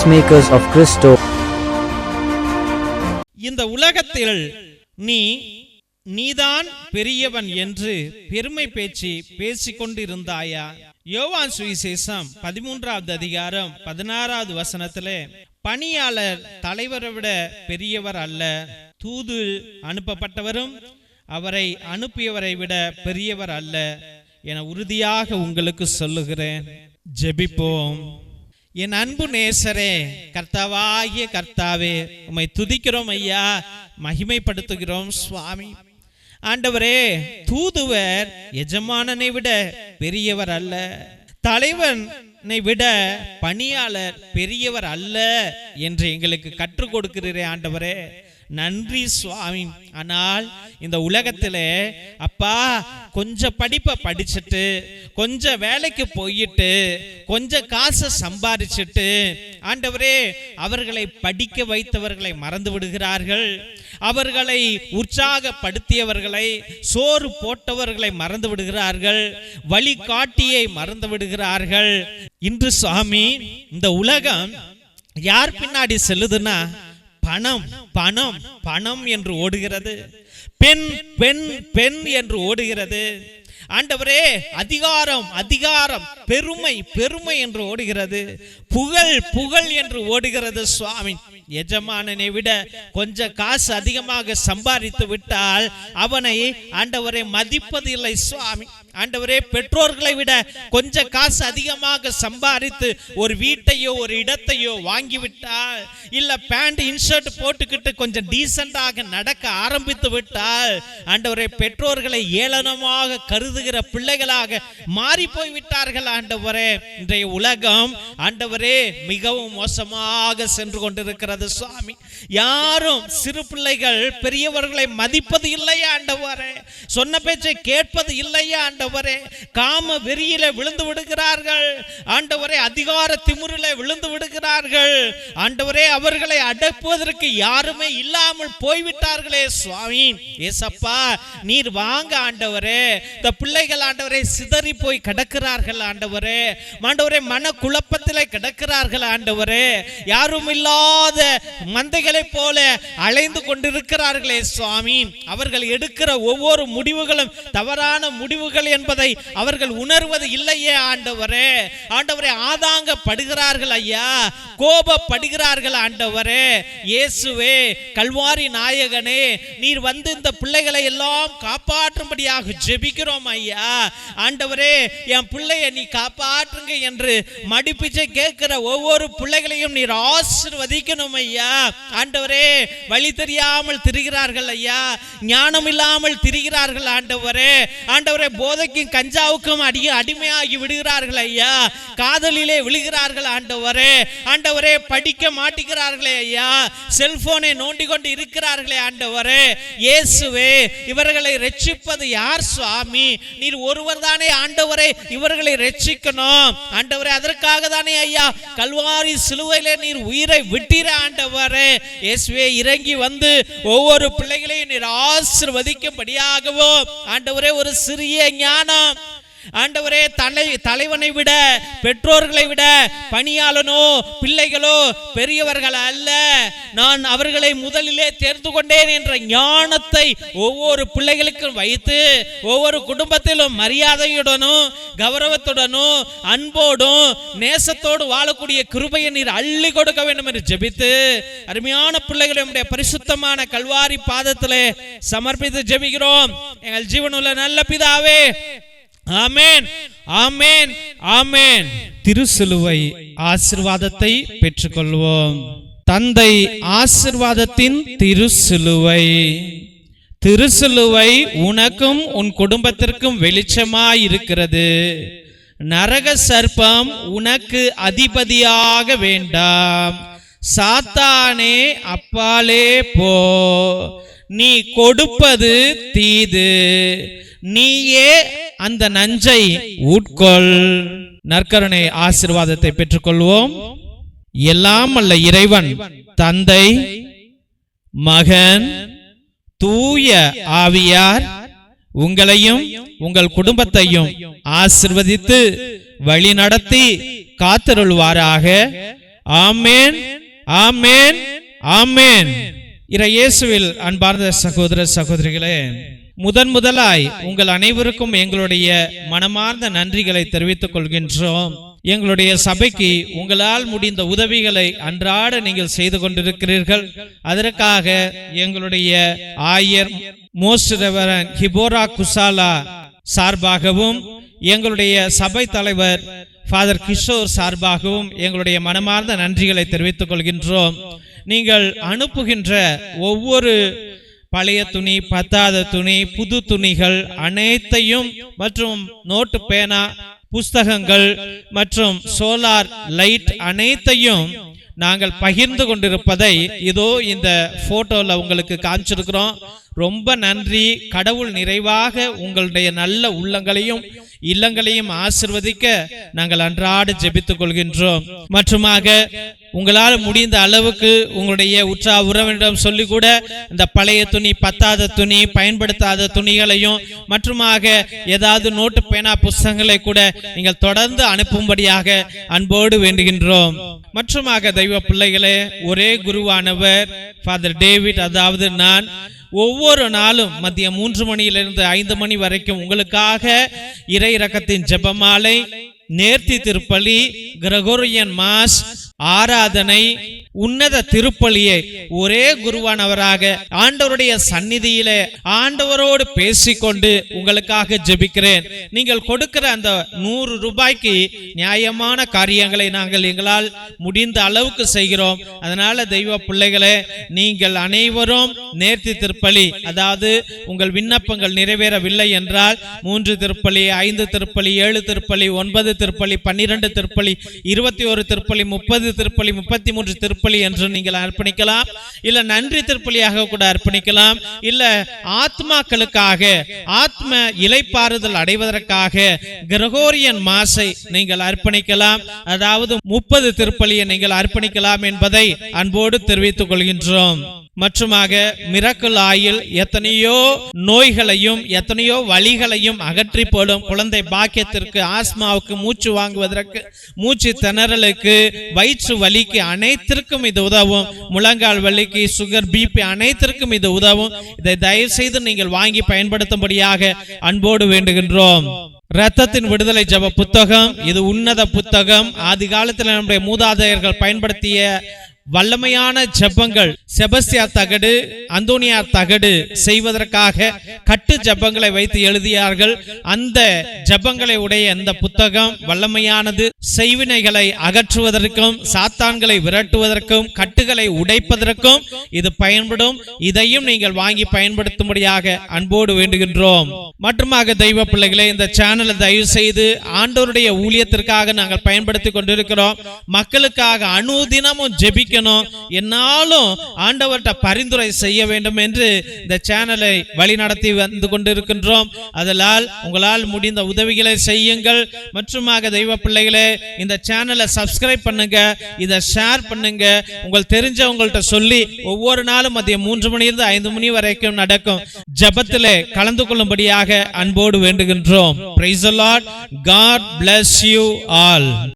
peacemakers of Christo. இந்த உலகத்தில் நீதான் பெரியவன் என்று பெருமை பேச்சு பேசிக்கொண்டிருந்தாயா? யோவான் சுவிசேஷம் 13வது அதிகாரம் 16வது வசனத்திலே, பணியாளர் தலைவரை விட பெரியவர் அல்ல, தூது அனுப்பப்பட்டவரும் அவரை அனுப்பியவரை விட பெரியவர் அல்ல என உறுதியாக உங்களுக்கு சொல்லுகிறேன். ஜெபிப்போம். என் அன்பு நேசரே, கர்த்தாவாகிய கர்த்தாவே, உம்மை துதிக்கிறோம் ஐயா, மகிமைப்படுத்துகிறோம் சுவாமி. ஆண்டவரே, தூதுவர் எஜமானனை விட பெரியவர் அல்ல, தலைவனை விட பணியாளர் பெரியவர் அல்ல என்று எங்களுக்கு கற்றுக் கொடுக்கிறீரே ஆண்டவரே, நன்றி சுவாமி. ஆனால் இந்த உலகத்திலே அப்பா கொஞ்சம் படிப்பை படிச்சுட்டு கொஞ்சம் வேலைக்கு போயிட்டு கொஞ்சம் காசை சம்பாதிச்சுட்டு ஆண்டவரே அவர்களை படிக்க வைத்தவர்களை மறந்து விடுகிறார்கள், அவர்களை உற்சாகப்படுத்தியவர்களை சோறு போட்டவர்களை மறந்து விடுகிறார்கள், வழிகாட்டியை மறந்து விடுகிறார்கள். இன்று சுவாமி இந்த உலகம் யார் பின்னாடி செல்லுதுன்னா பணம் பணம் பணம் என்று ஓடுகிறது, பெண் பெண் பெண் என்று ஓடுகிறது. ஆண்டவரே, அதிகாரம் அதிகாரம், பெருமை பெருமை என்று ஓடுகிறது, புகழ் புகழ் என்று ஓடுகிறது சுவாமி. எஜமானனை விட கொஞ்சம் காசு அதிகமாக சம்பாதித்து விட்டால் அவனை ஆண்டவரை மதிப்பது இல்லை சுவாமி. ஆண்டவரே, பெற்றோர்களை விட கொஞ்சம் காசு அதிகமாக சம்பாதித்து ஒரு வீட்டையோ ஒரு இடத்தையோ வாங்கிவிட்டால், இல்ல பேண்ட் இன்ஷர்ட் போட்டுக்கிட்டு கொஞ்சம் டீசென்டாக நடக்க ஆரம்பித்து விட்டால் ஆண்டவரே பெற்றோர்களை ஏளனமாக கருதுகிற பிள்ளைகளாக மாறி போய் விட்டார்கள். ஆண்டவரே, இன்றைய உலகம் ஆண்டவரே மிகவும் மோசமாக சென்று கொண்டிருக்கிறது சுவாமி. யாரும் சிறு பிள்ளைகள் பெரியவர்களை மதிப்பது இல்லையா ஆண்டவரே, சொன்ன பேச்சை கேட்பது இல்லையா ஆண்டவரே, காம வெறியில விழுந்து விடுகிறார்கள் ஆண்டவரே, அதிகார திமிரில விழுந்து விடுகிறார்கள் ஆண்டவரே, அவர்களை அடக்குவதற்கு யாருமே இல்லாமல் போய்விட்டார்களே சுவாமி. ஏசப்பா, நீர் வாங்க ஆண்டவரே. இந்த பிள்ளைகள் ஆண்டவரே சிதறி போய் கிடக்கிறார்கள் ஆண்டவரே, ஆண்டவரே மன குழப்பத்திலே கிடக்கிறார்கள் ஆண்டவரே, யாரும் இல்லாத மந்தைகளை போல அலைந்து கொண்டிருக்கிறார்களே சுவாமி. அவர்கள் எடுக்கிற ஒவ்வொரு முடிவுகளும் தவறான முடிவுகள் என்பதை அவர்கள் உணர்வது இல்லையே ஆண்டவரே. ஆண்டவரே, ஆதாங்கப்படுகிறார்கள் ஐயா, கோபப்படுகிறார்கள் ஆண்டவரே. இயேசுவே, கல்வாரி நாயகனே, நீர் வந்து இந்த பிள்ளைகளை எல்லாம் காப்பாற்றும்படியாக ஜெபிக்கிறோம் ஐயா. ஆண்டவரே, என் பிள்ளையை நீ காப்பாற்றுங்க என்று மடிப்பிச்சை கேட்கிற ஒவ்வொரு பிள்ளைகளையும் நீர் ஆசீர்வதிக்கணும் ஐயா. ஆண்டவரே, வழி தெரியாமல் திரிகிறார்கள் ஐயா, ஞானம் இல்லாமல் திரிகிறார்கள் ஆண்டவரே. ஆண்டவரே, போதைக்கும் கஞ்சாவுக்கும் அடிமையாகி விடுகிறார்கள் ஐயா, காதலிலே விழுகிறார்கள் ஆண்டவரே. ஆண்டவரே, படிக்க மாட்டேங்கிறார்களே ஐயா, செல்போனை நோண்டி கொண்டு இருக்கிறார்களே ஆண்டவரே. இயேசுவே, இவர்களை ரட்சிப்பது யார் சுவாமி? நீர் ஒருவர் தானே ஆண்டவரே இவர்களை ரட்சிக்கணும் ஆண்டவரே. அதற்காக தானே ஐயா கல்வாரி சிலுவையிலே நீர் உயிரை விட்டீர ஆண்டவரே. இயேசுவே, இறங்கி வந்து ஒவ்வொரு பிள்ளைகளையும் நீர் ஆசீர்வதிக்கும்படியாகவோ ஆண்டவரே ஒரு சிறிய ஞானம் ஆண்டவரே, தலைவனை விட பெற்றோர்களை விட பணியாளனோ பிள்ளைகளோ பெரியவர்கள் அல்ல, நான் அவர்களை முதலிலே தேர்ந்து கொண்டேன் என்ற ஞானத்தை ஒவ்வொரு பிள்ளைகளுக்கும் வைத்து ஒவ்வொரு குடும்பத்திலும் மரியாதையுடனும் கௌரவத்துடனும் அன்போடும் நேசத்தோடு வாழக்கூடிய கிருபையை நீர் அள்ளி கொடுக்க வேண்டும் என்று ஜெபித்து அருமையான பிள்ளைகளை நம்முடைய பரிசுத்தமான கல்வாரி பாதத்திலே சமர்ப்பித்து ஜெபிக்கிறோம். எங்கள் ஜீவனுள்ள நல்ல பிதாவே, ஆமென் ஆமென் ஆமென். திருசிலுவை ஆசீர்வாதத்தை பெற்றுக்கொள்வோம். தந்தை ஆசீர்வாதத்தின் திருசிலுவை. திருசிலுவை உனக்கும் உன் குடும்பத்திற்கும் வெளிச்சமாய் இருக்கிறது. நரக சர்ப்பம் உனக்கு அதிபதியாக வேண்டாம். சாத்தானே, அப்பாலே போ. நீ கொடுப்பது தீது, நீயே அந்த நஞ்சை உட்கொள். நற்கருணை ஆசீர்வாதத்தை பெற்றுக்கொள்வோம். எல்லாம் அல்ல இறைவன் தந்தை, மகன், தூய ஆவியார் உங்களையும் உங்கள் குடும்பத்தையும் ஆசீர்வதித்து வழி நடத்தி காத்தருள்வாராக. ஆமென், ஆமென், ஆமென். இயேசுவில் அன்பார்ந்த சகோதர சகோதரிகளே, முதலாய் உங்கள் அனைவருக்கும் எங்களுடைய மனமார்ந்த நன்றிகளை தெரிவித்துக் கொள்கின்றோம். எங்களுடைய சபைக்கு உங்களால் முடிந்த உதவிகளை அன்றாட நீங்கள் செய்து கொண்டிருக்கிறீர்கள். அதற்காக எங்களுடைய ஆயர் மோஸ்ட் ரெவரண்ட் ஹிபோரா குசாலா சார்பாகவும் எங்களுடைய சபை தலைவர் ஃபாதர் கிஷோர் சார்பாகவும் எங்களுடைய மனமார்ந்த நன்றிகளை தெரிவித்துக் கொள்கின்றோம். நீங்கள் அனுப்புகின்ற ஒவ்வொரு பழைய துணி, பத்தாத துணி, புது துணிகள் அனைத்தையும் மற்றும் நோட்டு, பேனா, புஸ்தகங்கள் மற்றும் சோலார் லைட் அனைத்தையும் நாங்கள் பகிர்ந்து கொண்டிருப்பதை இதோ இந்த போட்டோல உங்களுக்கு காமிச்சிருக்கிறோம். ரொம்ப நன்றி. கடவுள் நிறைவாக உங்களுடைய நல்ல உள்ளங்களையும் இல்லங்களையும் ஆசிர்வதிக்க நாங்கள் அன்றாட ஜெபித்துக் கொள்கின்றோம். மற்றுமாக உங்களால் முடிந்த அளவுக்கு உங்களுடைய உற்றா உறவினரிடம் சொல்லி கூட இந்த பழைய துணி, பத்தாத துணி, பயன்படுத்தாத துணிகளையும் மற்றுமாக ஏதாவது நோட்டு, பேனா, புஸ்தகங்களை கூட நீங்கள் தொடர்ந்து அனுப்பும்படியாக அன்போடு வேண்டுகின்றோம். மற்றுமாக தெய்வ பிள்ளைகளே, ஒரே குருவானவர் ஃபாதர் டேவிட், அதாவது நான் ஒவ்வொரு நாளும் மதியம் 3 மணியிலிருந்து 5 மணி வரைக்கும் உங்களுக்காக இறை இரக்கத்தின் ஜெபமாலை, நேர்த்தி திருப்பலி, கிரகோரியன் மாஸ், ஆராதனை, உன்னத திருப்பலியை ஒரே குருவானவராக ஆண்டவருடைய சந்நிதியிலே ஆண்டவரோடு பேசிக்கொண்டு உங்களுக்காக ஜெபிக்கிறேன். நீங்கள் கொடுக்கிற அந்த 100 ரூபாய்க்கு நியாயமான காரியங்களை நாங்கள் எங்களால் முடிந்த அளவுக்கு செய்கிறோம். அதனால தெய்வ பிள்ளைகளே, நீங்கள் அனைவரும் நேர்த்தி திருப்பலி, அதாவது உங்கள் விண்ணப்பங்கள் நிறைவேறவில்லை என்றால் 3 திருப்பலி, 5 திருப்பலி, 7 திருப்பலி, 9 திருப்பலி, 12 திருப்பலி, 21 திருப்பலி, 30 திருப்பலி, 33 திருப்பலி என்று நீங்கள் அர்ப்பணிக்கலாம். இல்ல நன்றி திருப்பலியாக கூட அர்ப்பணிக்கலாம். இல்ல ஆத்மாக்களுக்காக, ஆத்ம இளைப்பாறுதல் அடைவதற்காக கிரகோரியன் மாஸை நீங்கள் அர்ப்பணிக்கலாம். அதாவது 30 திருப்பலியை நீங்கள் அர்ப்பணிக்கலாம் என்பதை அன்போடு தெரிவித்துக் கொள்கின்றோம். மற்றுமாக மிரக்கல் ஆயில் எத்தனையோ நோய்களையும் எத்தனையோ வலிகளையும் அகற்றி போடும் குழந்தை பாக்கியத்திற்கு, ஆஸ்மாவுக்கு, மூச்சு வாங்குவதற்கு, மூச்சு திணறலுக்கு, வயிற்று வலிக்கு அனைத்திற்கும் இது உதவும். முழங்கால் வலிக்கு, சுகர், பிபி அனைத்திற்கும் இது உதவும். இதை தயவு செய்து நீங்கள் வாங்கி பயன்படுத்தும்படியாக அன்போடு வேண்டுகின்றோம். இரத்தத்தின் விடுதலை ஜெப புத்தகம், இது உன்னத புத்தகம். ஆதி காலத்தில் நம்முடைய மூதாதையர்கள் பயன்படுத்திய வல்லமையான ஜெபங்கள், செபஸ்தியார் தகடு, அந்தோனியார் தகடு செய்வதற்காக கட்டு ஜெபங்களை வைத்து எழுதியார்கள். அந்த ஜெபங்களை உடைய இந்த புத்தகம் வல்லமையானது. செய்வினைகளை அகற்றுவதற்கும், சாத்தான்களை விரட்டுவதற்கும், கட்டுகளை உடைப்பதற்கும் இது பயன்படும். இதையும் நீங்கள் வாங்கி பயன்படுத்தும்படியாக அன்போடு வேண்டுகின்றோம். மற்றுமாக தெய்வ பிள்ளைகளே, இந்த சேனலை தயவு செய்து ஆண்டவருடைய ஊழியத்திற்காக நாங்கள் பயன்படுத்தி கொண்டிருக்கிறோம். மக்களுக்காக அனுதினமும் ஜெபிக்க என்னாலும் ஆண்டவர்கிட்ட பரிந்துரை செய்ய வேண்டும் என்று இந்த சேனலை வழிநடத்தி வந்து கொண்டிருக்கின்றோம். அதனால் உங்களால் முடிந்த உதவிகளை செய்யுங்கள். மற்றுமாக தெய்வ பிள்ளைகளே, இந்த சேனலை சப்ஸ்கிரைப் பண்ணுங்க, இதை ஷேர் பண்ணுங்க. உங்கள் தெரிஞ்சவங்கள்ட்ட சொல்லி ஒவ்வொரு நாளும் மதியம் 3 மணியிலிருந்து 5 மணி வரைக்கும் நடக்கும் ஜெபத்திலே கலந்து கொள்ளும்படியாக அன்போடு வேண்டுகின்றோம். Praise the Lord. God bless you all.